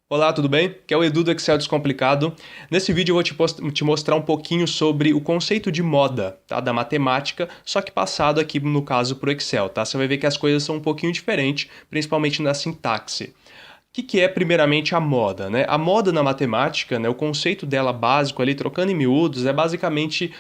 Olá, tudo bem? Aqui é o Edu do Excel Descomplicado. Nesse vídeo eu vou te mostrar um pouquinho sobre o conceito de moda, tá? Da matemática, só que passado aqui no caso para o Excel, tá? Você vai ver que as coisas são um pouquinho diferentes, principalmente na sintaxe. O que é primeiramente a moda, né? A moda na matemática, né, o conceito dela básico ali, trocando em miúdos, é basicamente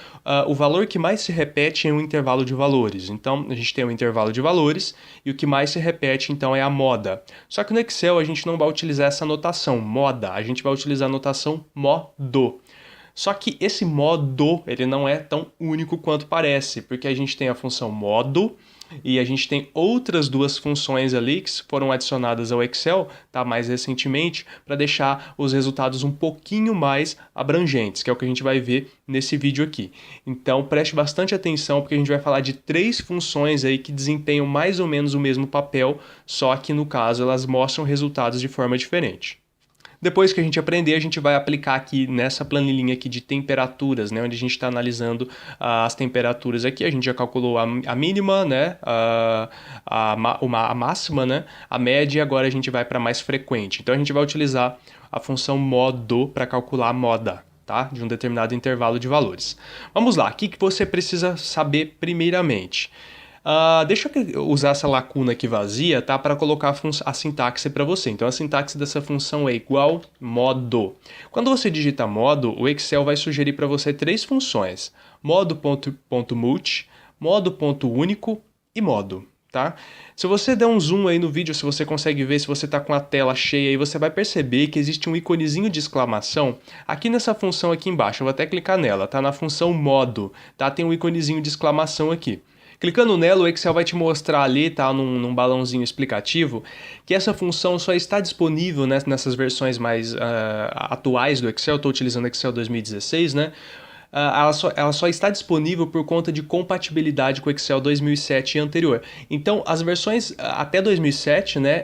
o valor que mais se repete em um intervalo de valores. Então, a gente tem um intervalo de valores e o que mais se repete, então, é a moda. Só que no Excel a gente não vai utilizar essa notação, moda, a gente vai utilizar a notação modo. Só que esse modo, ele não é tão único quanto parece, porque a gente tem a função modo e a gente tem outras duas funções ali que foram adicionadas ao Excel, tá, mais recentemente, para deixar os resultados um pouquinho mais abrangentes, que é o que a gente vai ver nesse vídeo aqui. Então preste bastante atenção, porque a gente vai falar de três funções aí que desempenham mais ou menos o mesmo papel, só que no caso elas mostram resultados de forma diferente. Depois que a gente aprender, a gente vai aplicar aqui nessa planilhinha aqui de temperaturas, né, onde a gente está analisando as temperaturas aqui. A gente já calculou a mínima, né, a máxima, né, a média, e agora a gente vai para mais frequente. Então a gente vai utilizar a função modo para calcular a moda, tá, de um determinado intervalo de valores. Vamos lá, o que você precisa saber primeiramente? Deixa eu usar essa lacuna aqui vazia, tá, para colocar a sintaxe para você. Então a sintaxe dessa função é igual modo. Quando você digita modo, o Excel vai sugerir para você três funções: modo.multi, modo.único e modo. Tá? Se você der um zoom aí no vídeo, se você consegue ver, se você está com a tela cheia aí, você vai perceber que existe um iconezinho de exclamação aqui nessa função aqui embaixo. Eu vou até clicar nela, tá? Na função modo, tá? Tem um iconezinho de exclamação aqui. Clicando nela, o Excel vai te mostrar ali, tá, num balãozinho explicativo, que essa função só está disponível, né, nessas versões mais atuais do Excel. Estou utilizando o Excel 2016, né? Ela só está disponível por conta de compatibilidade com o Excel 2007 e anterior. Então, as versões até 2007, né,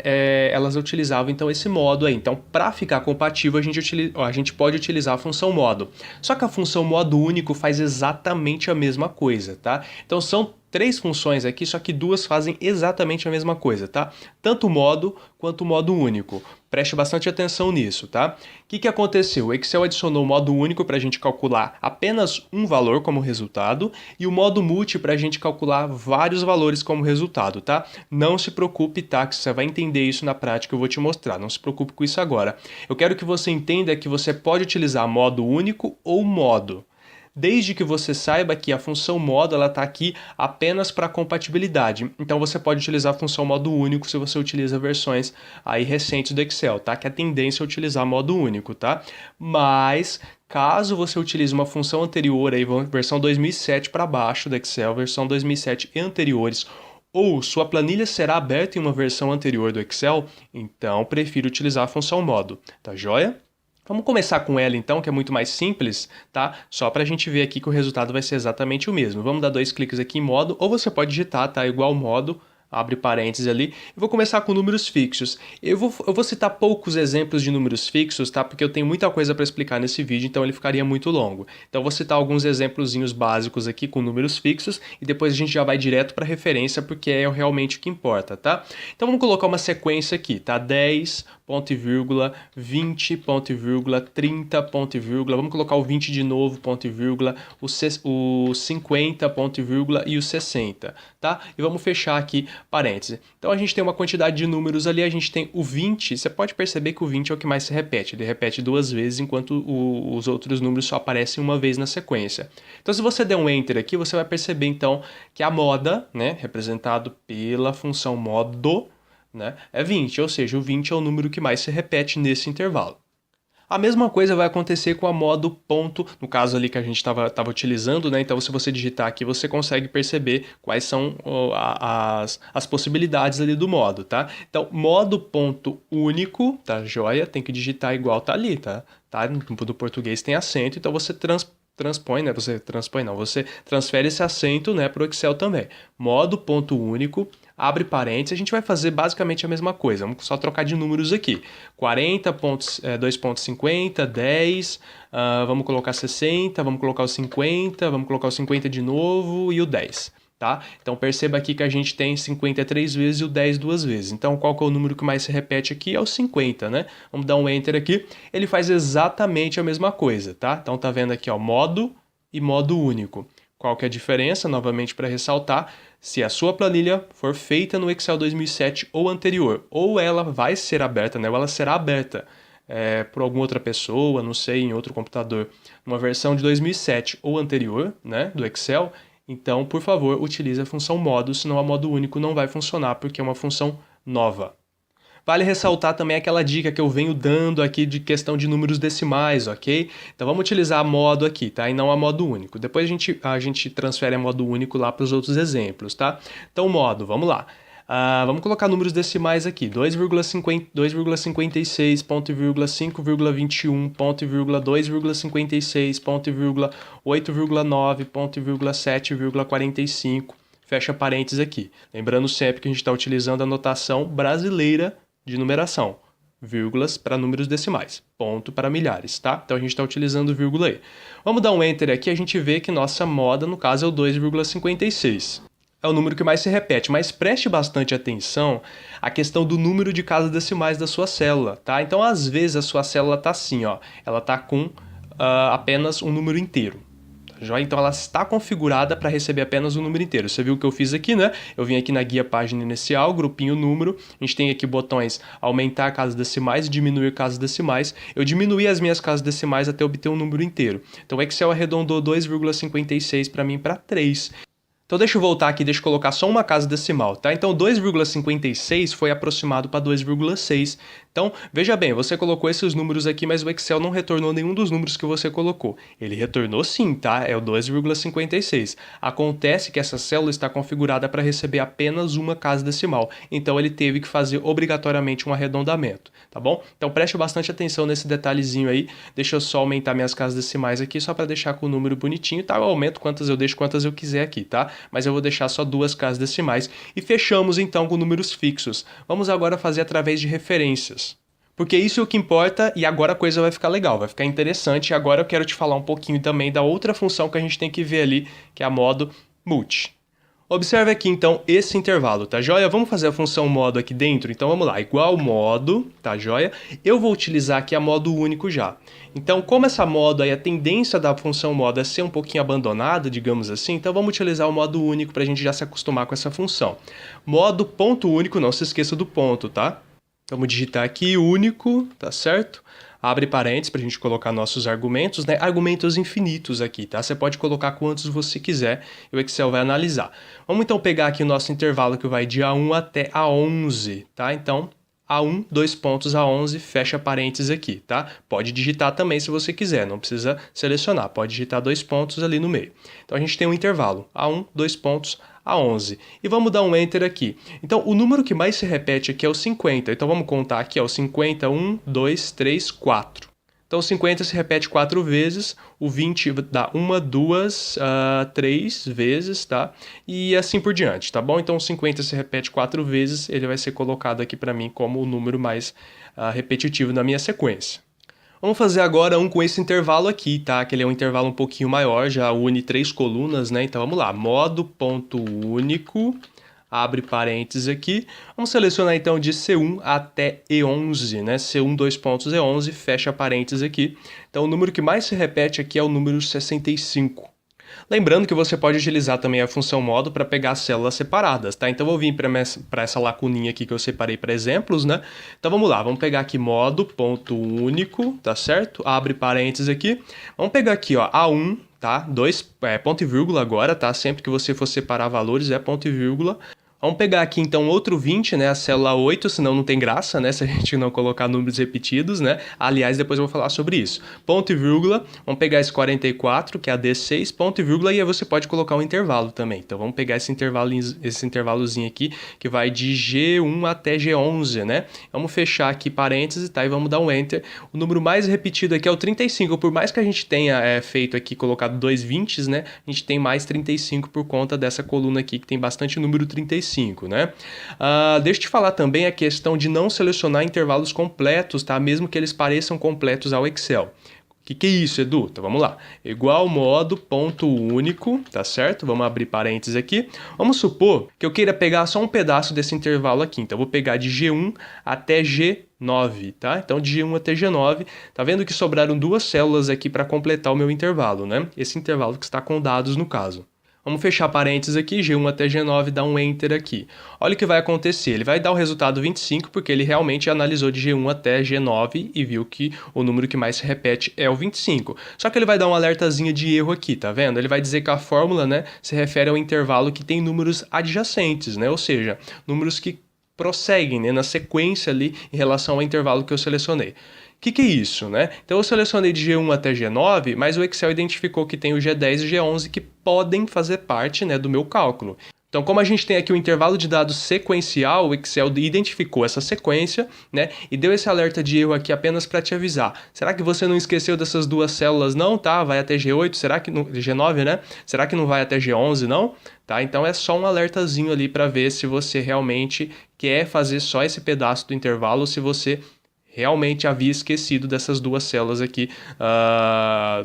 elas utilizavam então esse modo aí. Então, para ficar compatível, a gente pode utilizar a função modo. Só que a função modo único faz exatamente a mesma coisa, tá? Então, são três funções aqui, só que duas fazem exatamente a mesma coisa, tá? Tanto o modo quanto o modo único. Preste bastante atenção nisso, tá? O que aconteceu? O Excel adicionou o modo único para a gente calcular apenas um valor como resultado e o modo multi para a gente calcular vários valores como resultado, tá? Não se preocupe, tá? Que você vai entender isso na prática, eu vou te mostrar. Não se preocupe com isso agora. Eu quero que você entenda que você pode utilizar modo único ou modo, desde que você saiba que a função modo está aqui apenas para compatibilidade. Então você pode utilizar a função modo único se você utiliza versões aí recentes do Excel, tá? Que a tendência é utilizar modo único, tá? Mas caso você utilize uma função anterior, aí, versão 2007 para baixo do Excel, versão 2007 e anteriores, ou sua planilha será aberta em uma versão anterior do Excel, então prefiro utilizar a função modo, tá joia? Vamos começar com ela então, que é muito mais simples, tá? Só para a gente ver aqui que o resultado vai ser exatamente o mesmo. Vamos dar dois cliques aqui em modo, ou você pode digitar, tá? Igual modo, abre parênteses ali. Eu vou começar com números fixos. Eu vou citar poucos exemplos de números fixos, tá? Porque eu tenho muita coisa para explicar nesse vídeo, então ele ficaria muito longo. Então eu vou citar alguns exemplozinhos básicos aqui com números fixos e depois a gente já vai direto para referência, porque é realmente o que importa, tá? Então vamos colocar uma sequência aqui, tá? 10, ponto e vírgula, 20, ponto e vírgula, 30, ponto e vírgula, vamos colocar o 20 de novo, ponto e vírgula, o 50, ponto e vírgula e o 60, tá? E vamos fechar aqui parêntese. Então a gente tem uma quantidade de números ali, a gente tem o 20, você pode perceber que o 20 é o que mais se repete, ele repete duas vezes, enquanto os outros números só aparecem uma vez na sequência. Então se você der um Enter aqui, você vai perceber então que a moda, né, representado pela função modo, né, é 20, ou seja, o 20 é o número que mais se repete nesse intervalo. A mesma coisa vai acontecer com a modo ponto, no caso ali que a gente estava utilizando, né? Então, se você digitar aqui, você consegue perceber quais são as possibilidades ali do modo, tá? Então, modo ponto único, tá joia? Tem que digitar igual tá ali, tá? Do português tem acento, então você transpõe, né? Você transfere esse acento, né, para o Excel também. Modo ponto único, abre parênteses, a gente vai fazer basicamente a mesma coisa, vamos só trocar de números aqui. 40, 2.50, 10, vamos colocar 60, vamos colocar o 50, vamos colocar o 50 de novo e o 10. tá? Então perceba aqui que a gente tem 50 3 vezes e o 10 duas vezes. Então qual que é o número que mais se repete aqui? É o 50, né? Vamos dar um Enter aqui. Ele faz exatamente a mesma coisa, tá? Então tá vendo aqui, ó, modo e modo único. Qual que é a diferença? Novamente para ressaltar, se a sua planilha for feita no Excel 2007 ou anterior, ou ela vai ser aberta, né? Ou ela será aberta por alguma outra pessoa, não sei, em outro computador, uma versão de 2007 ou anterior, né, do Excel, então, por favor, utilize a função modo, senão a modo único não vai funcionar, porque é uma função nova. Vale ressaltar também aquela dica que eu venho dando aqui de questão de números decimais, ok? Então vamos utilizar a modo aqui, tá? E não a modo único. Depois a gente transfere a modo único lá para os outros exemplos, tá? Então modo, vamos lá. Vamos colocar números decimais aqui, 2,56, ponto e vírgula, 5,21, ponto e vírgula, 2,56, ponto e vírgula, 8,9, ponto e vírgula, 7,45, fecha parênteses aqui. Lembrando sempre que a gente está utilizando a notação brasileira de numeração, vírgulas para números decimais, ponto para milhares, tá? Então a gente está utilizando vírgula aí. Vamos dar um Enter aqui, a gente vê que nossa moda, no caso, é o 2,56. É o número que mais se repete, mas preste bastante atenção à questão do número de casas decimais da sua célula, tá? Então, às vezes, a sua célula está assim, ó, ela está com apenas um número inteiro. Então ela está configurada para receber apenas um número inteiro. Você viu o que eu fiz aqui, né? Eu vim aqui na guia página inicial, grupinho número. A gente tem aqui botões aumentar casas decimais e diminuir casas decimais. Eu diminuí as minhas casas decimais até obter um número inteiro. Então o Excel arredondou 2,56 para mim para 3. Então deixa eu voltar aqui, deixa eu colocar só uma casa decimal, tá? Então 2,56 foi aproximado para 2,6. Então, veja bem, você colocou esses números aqui, mas o Excel não retornou nenhum dos números que você colocou. Ele retornou sim, tá? É o 2,56. Acontece que essa célula está configurada para receber apenas uma casa decimal. Então, ele teve que fazer obrigatoriamente um arredondamento, tá bom? Então, preste bastante atenção nesse detalhezinho aí. Deixa eu só aumentar minhas casas decimais aqui, só para deixar com o número bonitinho, tá? Eu aumento quantas eu deixo, quantas eu quiser aqui, tá? Mas eu vou deixar só duas casas decimais. E fechamos, então, com números fixos. Vamos agora fazer através de referências. Porque isso é o que importa e agora a coisa vai ficar legal, vai ficar interessante. E agora eu quero te falar um pouquinho também da outra função que a gente tem que ver ali, que é a modo multi. Observe aqui então esse intervalo, tá joia? Vamos fazer a função modo aqui dentro? Então vamos lá, igual modo, tá joia? Eu vou utilizar aqui a modo único já. Então como essa modo aí, a tendência da função modo é ser um pouquinho abandonada, digamos assim, então vamos utilizar o modo único para a gente já se acostumar com essa função. Modo ponto único, não se esqueça do ponto, tá? Vamos digitar aqui único, tá certo? Abre parênteses para a gente colocar nossos argumentos, né? Argumentos infinitos aqui, tá? Você pode colocar quantos você quiser e o Excel vai analisar. Vamos então pegar aqui o nosso intervalo que vai de A1 até A11, tá? Então, A1, 2 pontos, A11, fecha parênteses aqui, tá? Pode digitar também se você quiser, não precisa selecionar, pode digitar 2 pontos ali no meio. Então, a gente tem um intervalo, A1, 2 pontos, A11. E vamos dar um Enter aqui. Então, o número que mais se repete aqui é o 50. Então, vamos contar aqui, ó, o 50, 1, 2, 3, 4. Então, o 50 se repete 4 vezes, o 20 dá 1, 2, 3 vezes, tá? E assim por diante, tá bom? Então, o 50 se repete 4 vezes, ele vai ser colocado aqui para mim como o número mais repetitivo na minha sequência. Vamos fazer agora um com esse intervalo aqui, tá? Que ele é um intervalo um pouquinho maior, já une 3 colunas, né? Então vamos lá, modo ponto único, abre parênteses aqui. Vamos selecionar então de C1 até E11, né? C1, 2 pontos, E11, fecha parênteses aqui. Então o número que mais se repete aqui é o número 65. Lembrando que você pode utilizar também a função modo para pegar células separadas, tá? Então eu vou vir para essa lacuninha aqui que eu separei para exemplos, né? Então vamos lá, vamos pegar aqui modo, ponto único, tá certo? Abre parênteses aqui. Vamos pegar aqui, ó, A1, tá? Ponto e vírgula agora, tá? Sempre que você for separar valores é ponto e vírgula. Vamos pegar aqui então outro 20, né, a célula 8, senão não tem graça, né, se a gente não colocar números repetidos, né? Aliás, depois eu vou falar sobre isso. Ponto e vírgula, vamos pegar esse 44, que é a D6, ponto e vírgula, e aí você pode colocar um intervalo também. Então vamos pegar esse intervalozinho aqui, que vai de G1 até G11, né? Vamos fechar aqui parênteses, tá? E vamos dar um Enter. O número mais repetido aqui é o 35, por mais que a gente tenha feito aqui, colocado 2 20s, né? A gente tem mais 35 por conta dessa coluna aqui, que tem bastante número 35. Né? Deixa eu te falar também a questão de não selecionar intervalos completos, tá? Mesmo que eles pareçam completos ao Excel. Que é isso, Edu? Então vamos lá. Igual modo ponto único, tá certo? Vamos abrir parênteses aqui. Vamos supor que eu queira pegar só um pedaço desse intervalo aqui. Então eu vou pegar de G1 até G9, tá? Então de G1 até G9, tá vendo que sobraram duas células aqui para completar o meu intervalo, né? Esse intervalo que está com dados no caso. Vamos fechar parênteses aqui, G1 até G9, dá um Enter aqui. Olha o que vai acontecer, ele vai dar o resultado 25, porque ele realmente analisou de G1 até G9 e viu que o número que mais se repete é o 25. Só que ele vai dar um alertazinho de erro aqui, tá vendo? Ele vai dizer que a fórmula, né, se refere ao intervalo que tem números adjacentes, né? Ou seja, números que prosseguem, né, na sequência ali em relação ao intervalo que eu selecionei. Que é isso, né? Então eu selecionei de G1 até G9, mas o Excel identificou que tem o G10 e o G11 que podem fazer parte, né, do meu cálculo. Então, como a gente tem aqui o intervalo de dados sequencial, o Excel identificou essa sequência, né, e deu esse alerta de erro aqui apenas para te avisar. Será que você não esqueceu dessas duas células não, tá? Vai até G8, será que no G9, né? Será que não vai até G11 não? Tá? Então é só um alertazinho ali para ver se você realmente quer fazer só esse pedaço do intervalo ou se você realmente havia esquecido dessas duas células aqui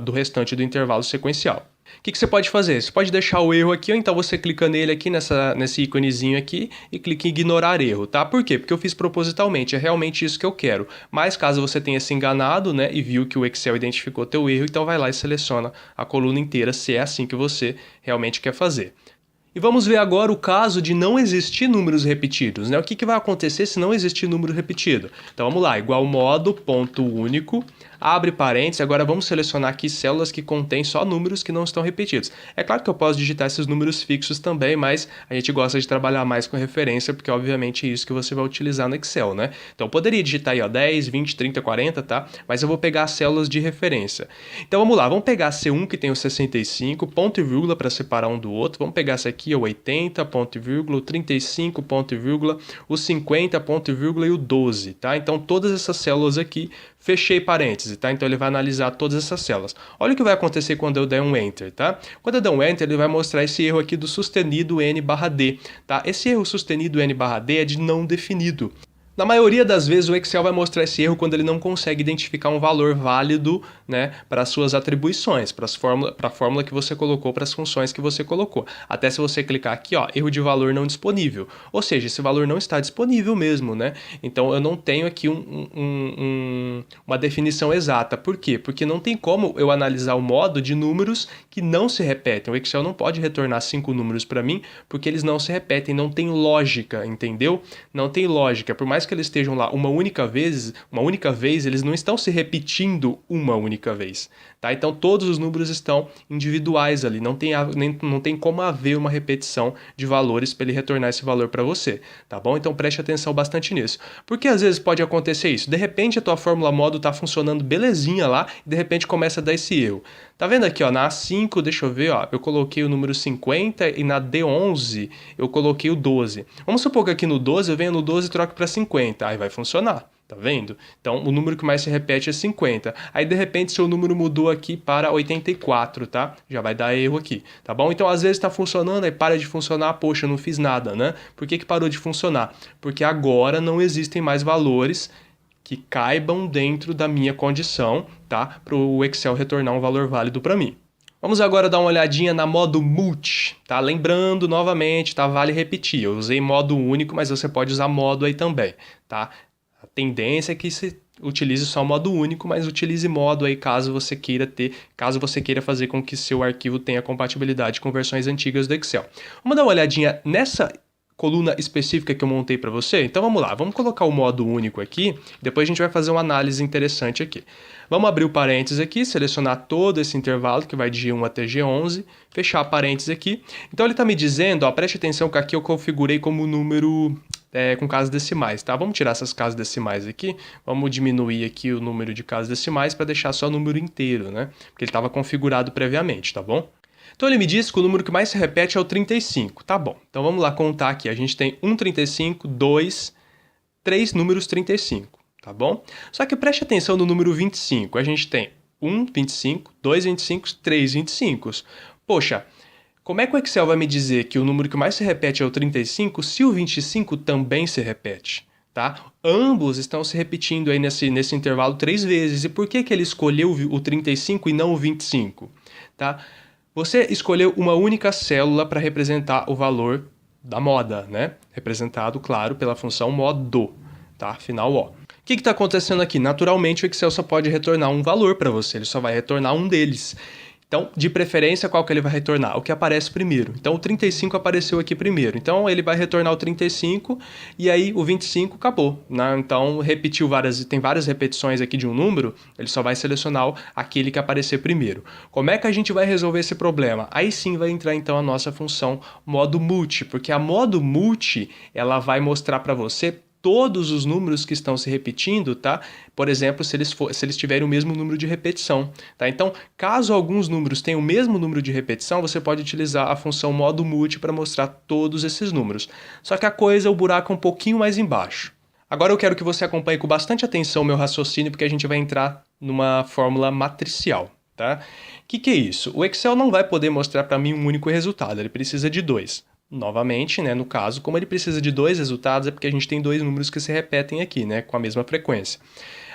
do restante do intervalo sequencial. O que você pode fazer? Você pode deixar o erro aqui, ou então você clica nele aqui, nesse íconezinho aqui, e clica em ignorar erro, tá? Por quê? Porque eu fiz propositalmente, é realmente isso que eu quero. Mas caso você tenha se enganado, né, e viu que o Excel identificou teu erro, então vai lá e seleciona a coluna inteira, se é assim que você realmente quer fazer. E vamos ver agora o caso de não existir números repetidos, né? O que vai acontecer se não existir número repetido? Então vamos lá, igual modo, ponto único, abre parênteses, agora vamos selecionar aqui células que contêm só números que não estão repetidos. É claro que eu posso digitar esses números fixos também, mas a gente gosta de trabalhar mais com referência, porque obviamente é isso que você vai utilizar no Excel, né? Então eu poderia digitar aí, ó, 10, 20, 30, 40, tá? Mas eu vou pegar as células de referência. Então vamos lá, vamos pegar a C1 que tem o 65, ponto e vírgula para separar um do outro, vamos pegar essa aqui, o 80, ponto e vírgula, o 35, ponto e vírgula, o 50, ponto e vírgula e o 12, tá? Então todas essas células aqui, fechei parênteses, tá? Então ele vai analisar todas essas células. Olha o que vai acontecer quando eu der um Enter, tá? Quando eu der um Enter, ele vai mostrar esse erro aqui do sustenido N/D, tá? Esse erro sustenido N/D é de não definido. Na maioria das vezes o Excel vai mostrar esse erro quando ele não consegue identificar um valor válido, né, para as suas atribuições, para a fórmula que você colocou, para as funções que você colocou. Até se você clicar aqui, ó, erro de valor não disponível. Ou seja, esse valor não está disponível mesmo, né? Então eu não tenho aqui uma definição exata. Por quê? Porque não tem como eu analisar o modo de números que não se repetem. O Excel não pode retornar 5 números para mim porque eles não se repetem, não tem lógica, entendeu? Não tem lógica. Por mais que eles estejam lá uma única vez, eles não estão se repetindo uma única vez, tá? Então todos os números estão individuais ali, não tem como haver uma repetição de valores para ele retornar esse valor para você, tá bom? Então preste atenção bastante nisso. Porque às vezes pode acontecer isso, de repente a tua fórmula modo está funcionando belezinha lá e de repente começa a dar esse erro. Tá vendo aqui, ó, na A5, deixa eu ver, ó, eu coloquei o número 50 e na D11 eu coloquei o 12. Vamos supor que aqui no 12 eu venho no 12 e troco para 50, aí vai funcionar. Tá vendo? Então, o número que mais se repete é 50. Aí, de repente, seu número mudou aqui para 84, tá? Já vai dar erro aqui, tá bom? Então, às vezes tá funcionando, aí para de funcionar, poxa, eu não fiz nada, né? Por que parou de funcionar? Porque agora não existem mais valores que caibam dentro da minha condição, tá? Para o Excel retornar um valor válido para mim. Vamos agora dar uma olhadinha na modo multi, tá? Lembrando novamente, tá? Vale repetir, eu usei modo único, mas você pode usar modo aí também, tá? A tendência é que você utilize só modo único, mas utilize modo aí caso você queira fazer com que seu arquivo tenha compatibilidade com versões antigas do Excel. Vamos dar uma olhadinha nessa coluna específica que eu montei para você? Então vamos lá, vamos colocar o modo único aqui, depois a gente vai fazer uma análise interessante aqui. Vamos abrir o parênteses aqui, selecionar todo esse intervalo que vai de G1 até G11, fechar parênteses aqui. Então ele está me dizendo, ó, preste atenção que aqui eu configurei como número com casas decimais, tá? Vamos tirar essas casas decimais aqui, vamos diminuir aqui o número de casas decimais para deixar só o número inteiro, né? Porque ele estava configurado previamente, tá bom? Então ele me diz que o número que mais se repete é o 35, tá bom. Então vamos lá contar aqui, a gente tem 1, 35, 2, 3 números 35, tá bom? Só que preste atenção no número 25, a gente tem 1, 25, 2, 25, 3, 25. Poxa, como é que o Excel vai me dizer que o número que mais se repete é o 35 se o 25 também se repete? tá? Ambos estão se repetindo aí nesse intervalo 3 vezes. E por que ele escolheu o 35 e não o 25? Tá? Você escolheu uma única célula para representar o valor da moda, né? Representado, claro, pela função modo, tá? Final O. O que está acontecendo aqui? Naturalmente, o Excel só pode retornar um valor para você, ele só vai retornar um deles. Então, de preferência, qual que ele vai retornar? O que aparece primeiro. Então, o 35 apareceu aqui primeiro. Então, ele vai retornar o 35 e aí o 25 acabou, né? Então, tem várias repetições aqui de um número, ele só vai selecionar aquele que aparecer primeiro. Como é que a gente vai resolver esse problema? Aí sim vai entrar, então, a nossa função modo multi, porque a modo multi, ela vai mostrar para você todos os números que estão se repetindo, tá? Por exemplo, se eles tiverem o mesmo número de repetição, tá? Então, caso alguns números tenham o mesmo número de repetição, você pode utilizar a função modo multi para mostrar todos esses números. Só que o buraco é um pouquinho mais embaixo. Agora eu quero que você acompanhe com bastante atenção o meu raciocínio, porque a gente vai entrar numa fórmula matricial, tá? O que é isso? O Excel não vai poder mostrar para mim um único resultado, ele precisa de dois. Novamente, né, no caso, como ele precisa de dois resultados, é porque a gente tem dois números que se repetem aqui, né, com a mesma frequência.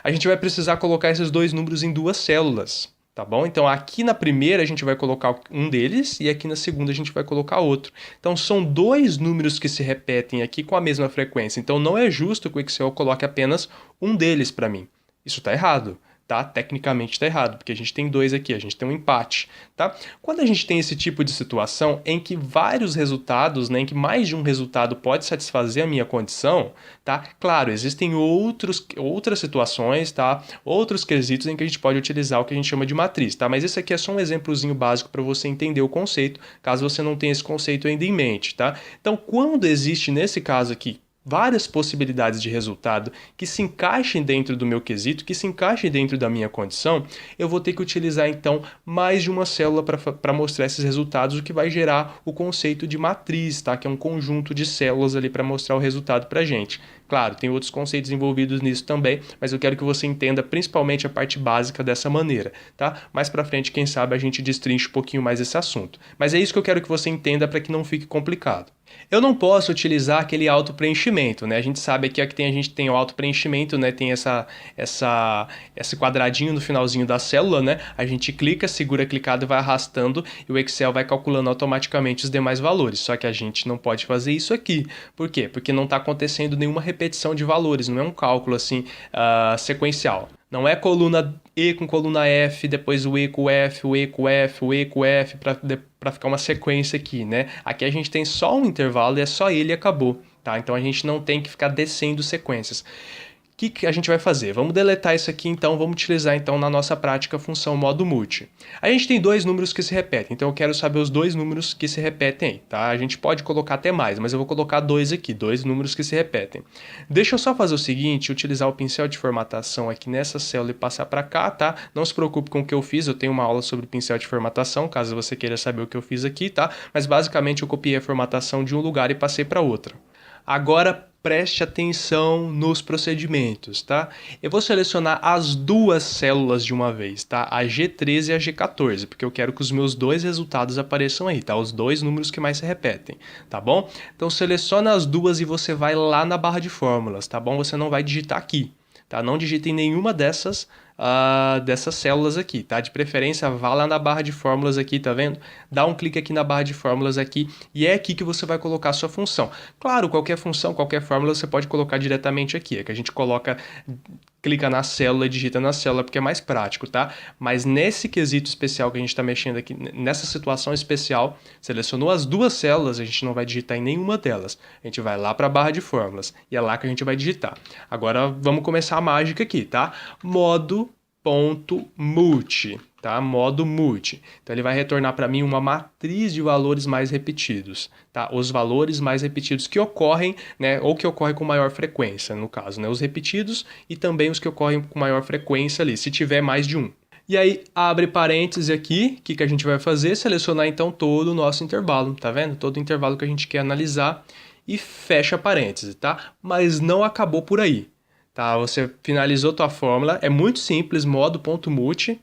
A gente vai precisar colocar esses dois números em duas células, tá bom? Então, aqui na primeira a gente vai colocar um deles e aqui na segunda a gente vai colocar outro. Então, são dois números que se repetem aqui com a mesma frequência. Então, não é justo que o Excel coloque apenas um deles para mim. Isso está errado. Tá? Tecnicamente está errado, porque a gente tem dois aqui, a gente tem um empate, tá? Quando a gente tem esse tipo de situação em que vários resultados, né, em que mais de um resultado pode satisfazer a minha condição, tá? Claro, existem outras situações, tá? Outros quesitos em que a gente pode utilizar o que a gente chama de matriz, tá? Mas esse aqui é só um exemplozinho básico para você entender o conceito, caso você não tenha esse conceito ainda em mente, tá? Então, quando existe, nesse caso aqui, várias possibilidades de resultado que se encaixem dentro do meu quesito, que se encaixem dentro da minha condição, eu vou ter que utilizar então mais de uma célula para mostrar esses resultados, o que vai gerar o conceito de matriz, tá? Que é um conjunto de células ali para mostrar o resultado para a gente. Claro, tem outros conceitos envolvidos nisso também, mas eu quero que você entenda principalmente a parte básica dessa maneira, tá? Mais para frente, quem sabe, a gente destrincha um pouquinho mais esse assunto. Mas é isso que eu quero que você entenda para que não fique complicado. Eu não posso utilizar aquele auto-preenchimento, né? A gente sabe aqui que a gente tem o auto-preenchimento, né? Tem esse quadradinho no finalzinho da célula, né? A gente clica, segura clicado e vai arrastando e o Excel vai calculando automaticamente os demais valores. Só que a gente não pode fazer isso aqui. Por quê? Porque não está acontecendo nenhuma repetição de valores, não é um cálculo assim sequencial. Não é coluna E com coluna F, depois o E com F, o E com F, o E com F, para ficar uma sequência aqui, né? Aqui a gente tem só um intervalo e é só ele e acabou, tá? Então a gente não tem que ficar descendo sequências. O que a gente vai fazer? Vamos deletar isso aqui, então, vamos utilizar então na nossa prática a função modo multi. A gente tem dois números que se repetem, então eu quero saber os dois números que se repetem aí, tá? A gente pode colocar até mais, mas eu vou colocar dois aqui, dois números que se repetem. Deixa eu só fazer o seguinte, utilizar o pincel de formatação aqui nessa célula e passar para cá, tá? Não se preocupe com o que eu fiz, eu tenho uma aula sobre pincel de formatação, caso você queira saber o que eu fiz aqui, tá? Mas basicamente eu copiei a formatação de um lugar e passei para outro. Agora preste atenção nos procedimentos, tá? Eu vou selecionar as duas células de uma vez, tá? A G13 e a G14, porque eu quero que os meus dois resultados apareçam aí, tá? Os dois números que mais se repetem, tá bom? Então seleciona as duas e você vai lá na barra de fórmulas, tá bom? Você não vai digitar aqui, tá? Não digite em nenhuma dessas células aqui, tá? De preferência, vá lá na barra de fórmulas aqui, tá vendo? Dá um clique aqui na barra de fórmulas aqui e é aqui que você vai colocar a sua função. Claro, qualquer função, qualquer fórmula você pode colocar diretamente aqui, é que a gente clica na célula e digita na célula porque é mais prático, tá? Mas nesse quesito especial que a gente está mexendo aqui, nessa situação especial, selecionou as duas células, a gente não vai digitar em nenhuma delas. A gente vai lá para a barra de fórmulas e é lá que a gente vai digitar. Agora vamos começar a mágica aqui, tá? Modo.multi, tá? Modo multi. Então ele vai retornar para mim uma matriz de valores mais repetidos, tá? Os valores mais repetidos que ocorrem, né, ou que ocorrem com maior frequência, no caso, né, os repetidos e também os que ocorrem com maior frequência ali, se tiver mais de um. E aí abre parêntese aqui, o que a gente vai fazer? Selecionar então todo o nosso intervalo, tá vendo? Todo o intervalo que a gente quer analisar e fecha parêntese, tá? Mas não acabou por aí. Tá, você finalizou tua fórmula, é muito simples, modo.multi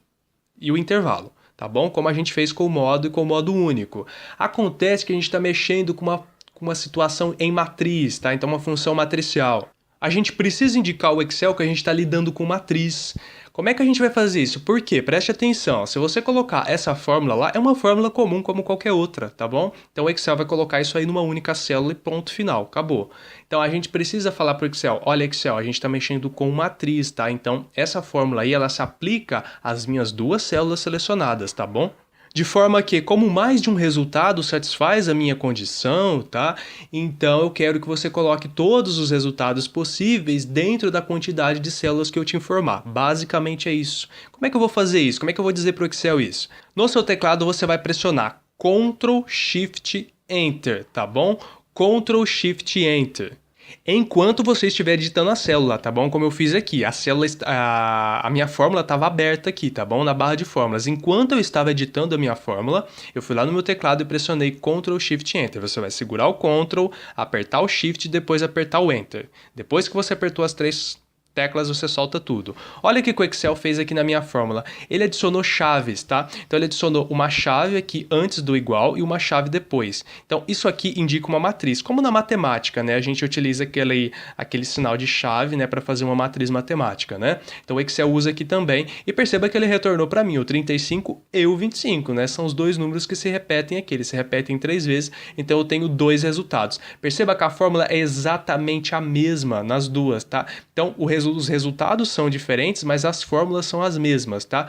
e o intervalo, tá bom? Como a gente fez com o modo e com o modo único. Acontece que a gente está mexendo com uma situação em matriz, tá? Então uma função matricial. A gente precisa indicar ao Excel que a gente está lidando com matriz. Como é que a gente vai fazer isso? Por quê? Preste atenção, se você colocar essa fórmula lá, é uma fórmula comum como qualquer outra, tá bom? Então o Excel vai colocar isso aí numa única célula e ponto final, acabou. Então a gente precisa falar para o Excel, olha Excel, a gente está mexendo com matriz, tá? Então essa fórmula aí, ela se aplica às minhas duas células selecionadas, tá bom? De forma que, como mais de um resultado satisfaz a minha condição, tá? Então eu quero que você coloque todos os resultados possíveis dentro da quantidade de células que eu te informar. Basicamente é isso. Como é que eu vou fazer isso? Como é que eu vou dizer para o Excel isso? No seu teclado você vai pressionar Ctrl Shift Enter, tá bom? Ctrl Shift Enter. Enquanto você estiver editando a célula, tá bom? Como eu fiz aqui, a minha fórmula estava aberta aqui, tá bom? Na barra de fórmulas. Enquanto eu estava editando a minha fórmula, eu fui lá no meu teclado e pressionei Ctrl Shift Enter. Você vai segurar o Ctrl, apertar o Shift e depois apertar o Enter. Depois que você apertou as três teclas, você solta tudo. Olha o que o Excel fez aqui na minha fórmula. Ele adicionou chaves, tá? Então ele adicionou uma chave aqui antes do igual e uma chave depois. Então isso aqui indica uma matriz. Como na matemática, né? A gente utiliza aquele sinal de chave, né, para fazer uma matriz matemática, né? Então o Excel usa aqui também. E perceba que ele retornou para mim o 35 e o 25, né? São os dois números que se repetem aqui. Eles se repetem 3 vezes, então eu tenho dois resultados. Perceba que a fórmula é exatamente a mesma nas duas, tá? Então os resultados são diferentes, mas as fórmulas são as mesmas, tá?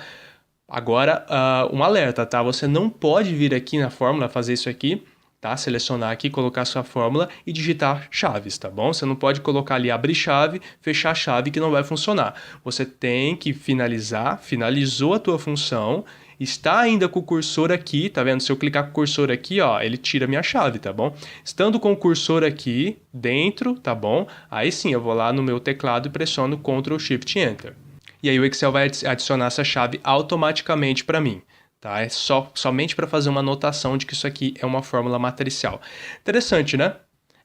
Agora, um alerta, tá? Você não pode vir aqui na fórmula fazer isso aqui, tá? Selecionar aqui, colocar sua fórmula e digitar chaves, tá bom? Você não pode colocar ali abrir chave, fechar chave, que não vai funcionar. Você tem que finalizou a tua função, está ainda com o cursor aqui, tá vendo? Se eu clicar com o cursor aqui, ó, ele tira a minha chave, tá bom? Estando com o cursor aqui dentro, tá bom? Aí sim, eu vou lá no meu teclado e pressiono Ctrl Shift Enter. E aí o Excel vai adicionar essa chave automaticamente para mim. Tá? É somente para fazer uma anotação de que isso aqui é uma fórmula matricial. Interessante, né?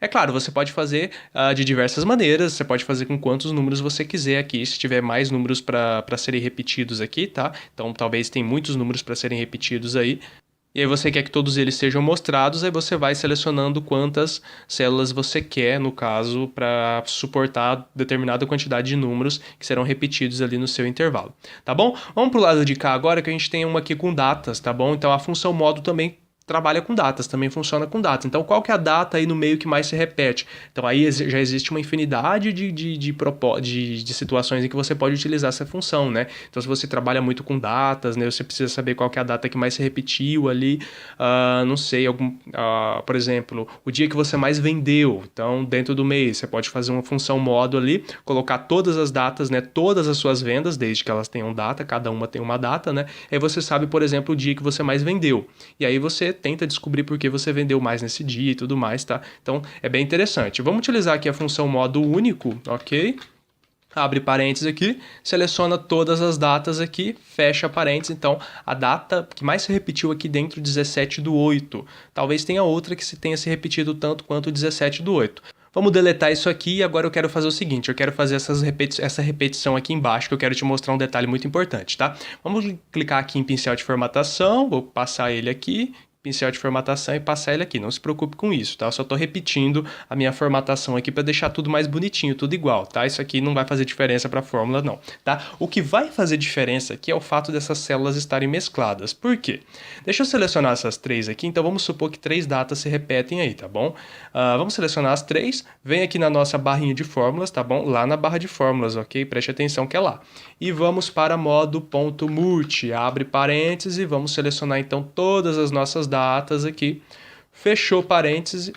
É claro, você pode fazer de diversas maneiras, você pode fazer com quantos números você quiser aqui, se tiver mais números para serem repetidos aqui, tá? Então talvez tem muitos números para serem repetidos aí. E aí você quer que todos eles sejam mostrados, aí você vai selecionando quantas células você quer, no caso, para suportar determinada quantidade de números que serão repetidos ali no seu intervalo, tá bom? Vamos para o lado de cá agora, que a gente tem uma aqui com datas, tá bom? Então a função modo também trabalha com datas, também funciona com datas. Então, qual que é a data aí no meio que mais se repete? Então, aí já existe uma infinidade de situações em que você pode utilizar essa função, né? Então, se você trabalha muito com datas, né, você precisa saber qual que é a data que mais se repetiu ali, não sei, por exemplo, o dia que você mais vendeu. Então, dentro do mês, você pode fazer uma função modo ali, colocar todas as datas, né, todas as suas vendas, desde que elas tenham data, cada uma tem uma data, né? Aí você sabe, por exemplo, o dia que você mais vendeu. E aí você tenta descobrir por que você vendeu mais nesse dia e tudo mais, tá? Então, é bem interessante. Vamos utilizar aqui a função modo único, ok? Abre parênteses aqui, seleciona todas as datas aqui, fecha parênteses. Então, a data que mais se repetiu aqui dentro, 17/8. Talvez tenha outra que tenha se repetido tanto quanto 17/8. Vamos deletar isso aqui e agora eu quero fazer o seguinte, eu quero fazer essa repetição aqui embaixo, que eu quero te mostrar um detalhe muito importante, tá? Vamos clicar aqui em pincel de formatação, vou passar ele aqui, pincel de formatação e passar ele aqui. Não se preocupe com isso, tá? Eu só estou repetindo a minha formatação aqui para deixar tudo mais bonitinho, tudo igual, tá? Isso aqui não vai fazer diferença para a fórmula, não, tá? O que vai fazer diferença aqui é o fato dessas células estarem mescladas. Por quê? Deixa eu selecionar essas três aqui, então vamos supor que 3 datas se repetem aí, tá bom? Vamos selecionar as 3, vem aqui na nossa barrinha de fórmulas, tá bom? Lá na barra de fórmulas, ok? Preste atenção que é lá. E vamos para modo ponto .multi, abre parênteses e vamos selecionar então todas as nossas datas aqui, fechou parênteses,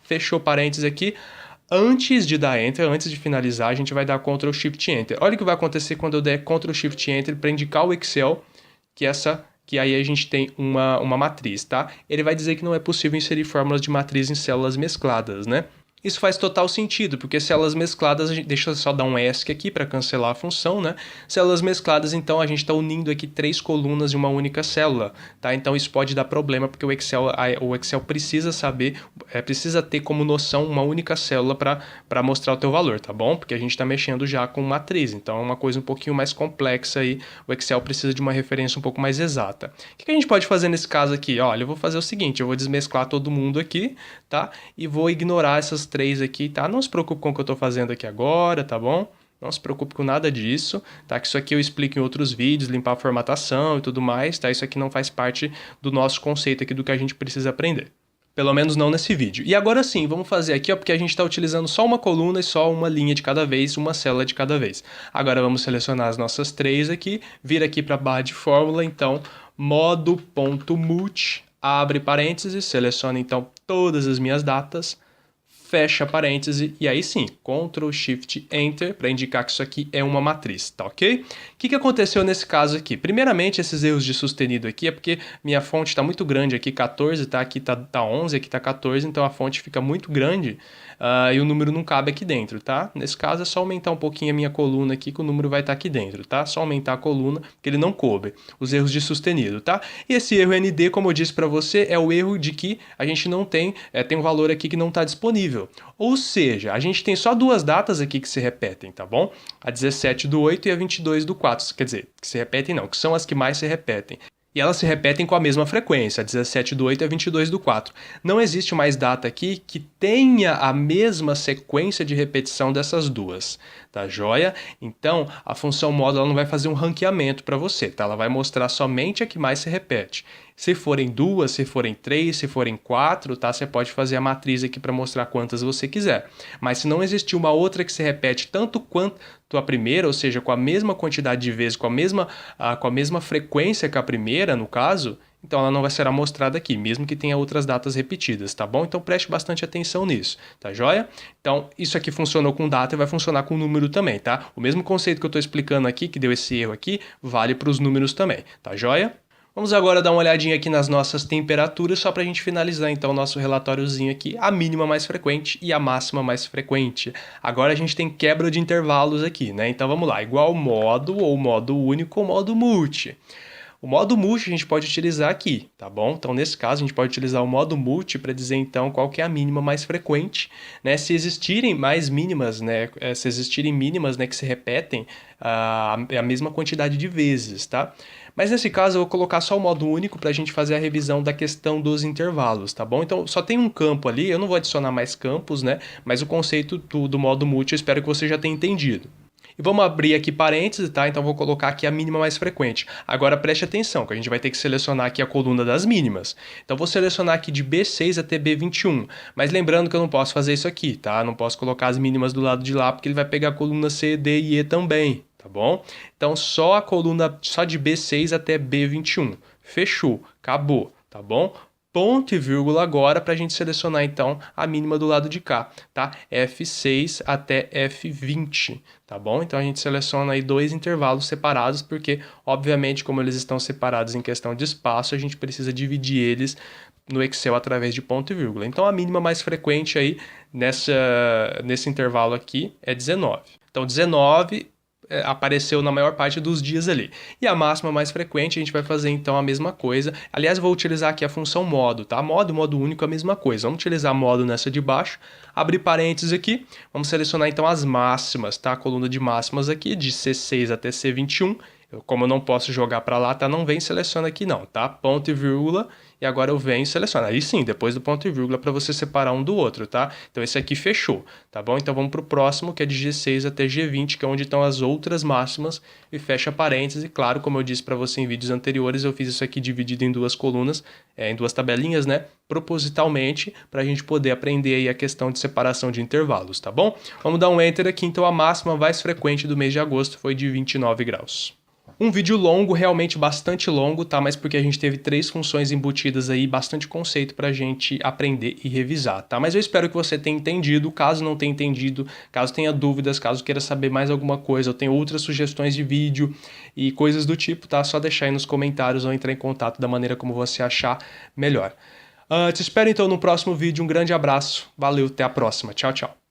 fechou parênteses aqui. Antes de dar Enter, antes de finalizar, a gente vai dar Ctrl Shift Enter. Olha o que vai acontecer quando eu der Ctrl Shift Enter para indicar o Excel que aí a gente tem uma matriz, tá? Ele vai dizer que não é possível inserir fórmulas de matriz em células mescladas, né? Isso faz total sentido, porque células mescladas, deixa eu só dar um ESC aqui para cancelar a função, né? Células mescladas, então, a gente está unindo aqui 3 colunas em uma única célula, tá? Então, isso pode dar problema, porque o Excel precisa saber, precisa ter como noção uma única célula para mostrar o teu valor, tá bom? Porque a gente está mexendo já com matriz, então é uma coisa um pouquinho mais complexa aí, o Excel precisa de uma referência um pouco mais exata. O que a gente pode fazer nesse caso aqui? Olha, eu vou fazer o seguinte, eu vou desmesclar todo mundo aqui, tá? E vou ignorar essas três aqui, tá? Não se preocupe com o que eu tô fazendo aqui agora, tá bom? Não se preocupe com nada disso, tá? Que isso aqui eu explico em outros vídeos, limpar a formatação e tudo mais, tá? Isso aqui não faz parte do nosso conceito aqui do que a gente precisa aprender. Pelo menos não nesse vídeo. E agora sim, vamos fazer aqui, ó, porque a gente está utilizando só uma coluna e só uma linha de cada vez, uma célula de cada vez. Agora vamos selecionar as nossas três aqui, vir aqui para a barra de fórmula, então, modo.multi, abre parênteses, seleciona então todas as minhas datas, fecha parêntese e aí sim, Ctrl Shift Enter para indicar que isso aqui é uma matriz, tá ok? O que aconteceu nesse caso aqui? Primeiramente, esses erros de sustenido aqui é porque minha fonte está muito grande aqui, 14, tá? Aqui tá 11, aqui tá 14, então a fonte fica muito grande e o número não cabe aqui dentro, tá? Nesse caso é só aumentar um pouquinho a minha coluna aqui que o número vai estar aqui dentro, tá? Só aumentar a coluna, porque ele não coube, os erros de sustenido, tá? E esse erro ND, como eu disse para você, é o erro de que a gente não tem, tem um valor aqui que não está disponível. Ou seja, a gente tem só duas datas aqui que se repetem, tá bom? A 17/8 e a 22/4, quer dizer, que se repetem não, que são as que mais se repetem. E elas se repetem com a mesma frequência, 17/8 e 22/4. Não existe mais data aqui que tenha a mesma sequência de repetição dessas duas, tá joia? Então, a função modo ela não vai fazer um ranqueamento para você, tá? Ela vai mostrar somente a que mais se repete. Se forem duas, se forem três, se forem quatro, tá? Você pode fazer a matriz aqui para mostrar quantas você quiser. Mas se não existir uma outra que se repete tanto quanto a primeira, ou seja, com a mesma quantidade de vezes, com a mesma frequência que a primeira, no caso, então ela não vai ser mostrada aqui, mesmo que tenha outras datas repetidas, tá bom? Então preste bastante atenção nisso, tá joia? Então isso aqui funcionou com data e vai funcionar com número também, tá? O mesmo conceito que eu estou explicando aqui, que deu esse erro aqui, vale para os números também, tá joia? Vamos agora dar uma olhadinha aqui nas nossas temperaturas, só para a gente finalizar então o nosso relatóriozinho aqui, a mínima mais frequente e a máxima mais frequente. Agora a gente tem quebra de intervalos aqui, né? Então vamos lá, igual modo, ou modo único, ou modo multi. O modo multi a gente pode utilizar aqui, tá bom? Então, nesse caso, a gente pode utilizar o modo multi para dizer, então, qual que é a mínima mais frequente, né? Se existirem mais mínimas, né? Se existirem mínimas, né, que se repetem a mesma quantidade de vezes, tá? Mas nesse caso eu vou colocar só o modo único para a gente fazer a revisão da questão dos intervalos, tá bom? Então só tem um campo ali, eu não vou adicionar mais campos, né? Mas o conceito do modo multi eu espero que você já tenha entendido. E vamos abrir aqui parênteses, tá? Então vou colocar aqui a mínima mais frequente. Agora preste atenção, que a gente vai ter que selecionar aqui a coluna das mínimas. Então vou selecionar aqui de B6 até B21. Mas lembrando que eu não posso fazer isso aqui, tá? Não posso colocar as mínimas do lado de lá, porque ele vai pegar a coluna C, D e E também, tá bom? Então só a coluna, só de B6 até B21. Fechou, acabou, tá bom? Ponto e vírgula agora para a gente selecionar então a mínima do lado de cá, tá? F6 até F20, tá bom? Então a gente seleciona aí dois intervalos separados, porque obviamente como eles estão separados em questão de espaço, a gente precisa dividir eles no Excel através de ponto e vírgula. Então a mínima mais frequente aí nesse intervalo aqui é 19. Então 19 apareceu na maior parte dos dias ali. E a máxima mais frequente, a gente vai fazer então a mesma coisa. Aliás, eu vou utilizar aqui a função modo, tá? Modo único é a mesma coisa. Vamos utilizar modo nessa de baixo, abrir parênteses aqui, vamos selecionar então as máximas, tá? A coluna de máximas aqui, de C6 até C21. Como eu não posso jogar para lá, tá? Não vem seleciona aqui não, tá? Ponto e vírgula, e agora eu venho e seleciono. Aí sim, depois do ponto e vírgula para você separar um do outro, tá? Então esse aqui fechou, tá bom? Então vamos para o próximo, que é de G6 até G20, que é onde estão as outras máximas, e fecha parênteses. Claro, como eu disse para você em vídeos anteriores, eu fiz isso aqui dividido em duas colunas, em duas tabelinhas, né? Propositalmente, para a gente poder aprender aí a questão de separação de intervalos, tá bom? Vamos dar um Enter aqui, então a máxima mais frequente do mês de agosto foi de 29 graus. Um vídeo longo, realmente bastante longo, tá? Mas porque a gente teve 3 funções embutidas aí, bastante conceito pra gente aprender e revisar, tá? Mas eu espero que você tenha entendido. Caso não tenha entendido, caso tenha dúvidas, caso queira saber mais alguma coisa, eu tenho outras sugestões de vídeo e coisas do tipo, tá? Só deixar aí nos comentários ou entrar em contato da maneira como você achar melhor. Te espero então no próximo vídeo. Um grande abraço, valeu, até a próxima. Tchau, tchau.